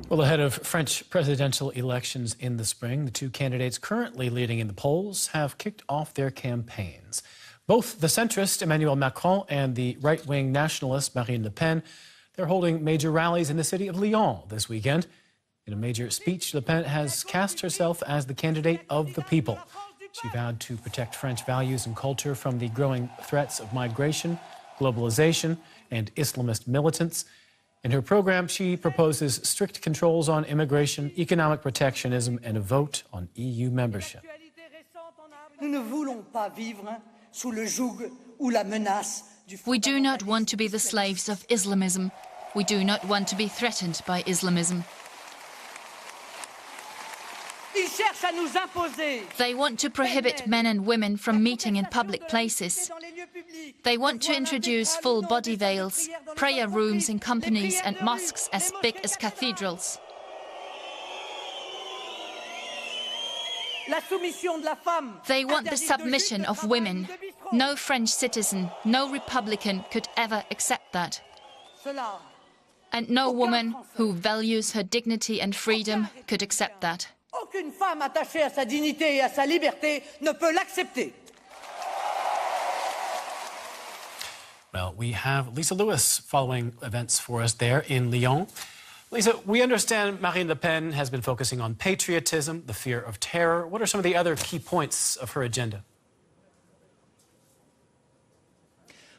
Well, ahead of French presidential elections in the spring, the two candidates currently leading in the polls have kicked off their campaigns. Both the centrist Emmanuel Macron and the right-wing nationalist Marine Le Pen, they're holding major rallies in the city of Lyon this weekend. In a major speech, Le Pen has cast herself as the candidate of the people. She vowed to protect French values and culture from the growing threats of migration, globalization, and Islamist militants. In her program, she proposes strict controls on immigration, economic protectionism, and a vote on EU membership. We do not want to be the slaves of Islamism. We do not want to be threatened by Islamism. They want to prohibit men and women from meeting in public places. They want to introduce full body veils, prayer rooms in companies and mosques as big as cathedrals. They want the submission of women. No French citizen, no Republican could ever accept that. And no woman who values her dignity and freedom could accept that. Aucune femme attachée à sa dignité et à sa liberté ne peut l'accepter. Well, we have Lisa Lewis following events for us there in Lyon. Lisa, we understand Marine Le Pen has been focusing on patriotism, the fear of terror. What are some of the other key points of her agenda?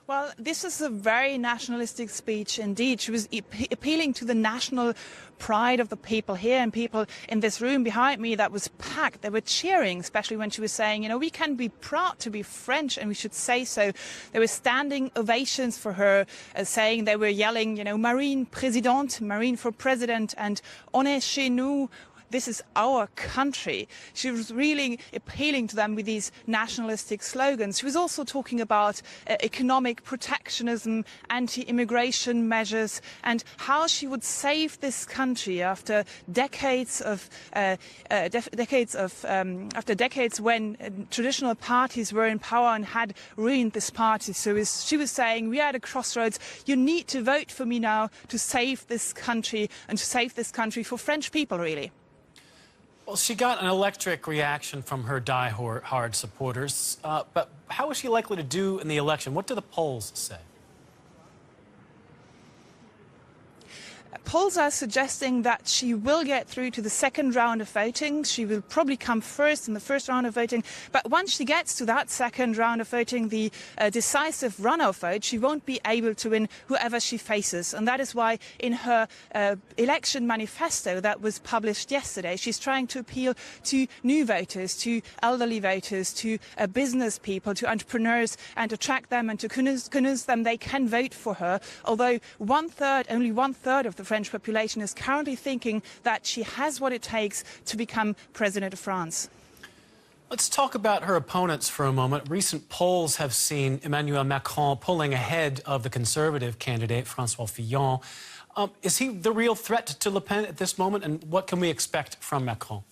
Well, this is a very nationalistic speech indeed. She was appealing to the national pride of the people here, and people in this room behind me that was packed. They were cheering, especially when she was saying, you know, we can be proud to be French and we should say so. There were standing ovations for her, saying, they were yelling, you know, Marine Présidente, Marine for President, and On est chez nous. This is our country. She was really appealing to them with these nationalistic slogans. She was also talking about economic protectionism, anti-immigration measures, and how she would save this country after decades when traditional parties were in power and had ruined this party. So she was saying, we are at a crossroads. You need to vote for me now to save this country and to save this country for French people, really. Well, she got an electric reaction from her die-hard supporters, but how is she likely to do in the election? What do the polls say? Polls are suggesting that she will get through to the second round of voting. She will probably come first in the first round of voting. But once she gets to that second round of voting, the decisive runoff vote, she won't be able to win whoever she faces. And that is why in her election manifesto that was published yesterday, she's trying to appeal to new voters, to elderly voters, to business people, to entrepreneurs, and attract them and to convince them they can vote for her. Although only one third of the French population is currently thinking that she has what it takes to become President of France. Let's talk about her opponents for a moment. Recent polls have seen Emmanuel Macron pulling ahead of the Conservative candidate, François Fillon. Is he the real threat to Le Pen at this moment, and what can we expect from Macron?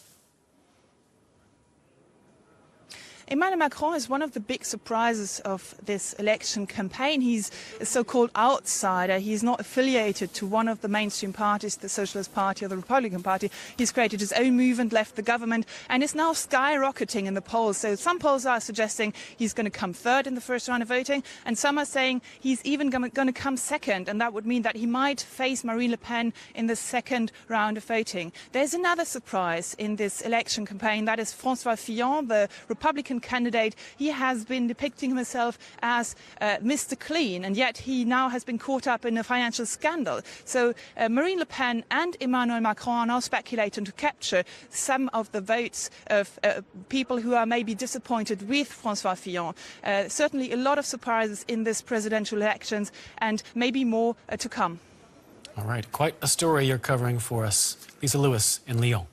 Emmanuel Macron is one of the big surprises of this election campaign. He's a so-called outsider. He's not affiliated to one of the mainstream parties, the Socialist Party or the Republican Party. He's created his own movement, left the government, and is now skyrocketing in the polls. So some polls are suggesting he's going to come third in the first round of voting, and some are saying he's even going to come second, and that would mean that he might face Marine Le Pen in the second round of voting. There's another surprise in this election campaign. That is François Fillon, the Republican candidate. He has been depicting himself as Mr. Clean, and yet he now has been caught up in a financial scandal. So Marine Le Pen and Emmanuel Macron are now speculating to capture some of the votes of people who are maybe disappointed with François Fillon. Certainly a lot of surprises in this presidential elections, and maybe more to come. All right, quite a story you're covering for us. Lisa Lewis in Lyon.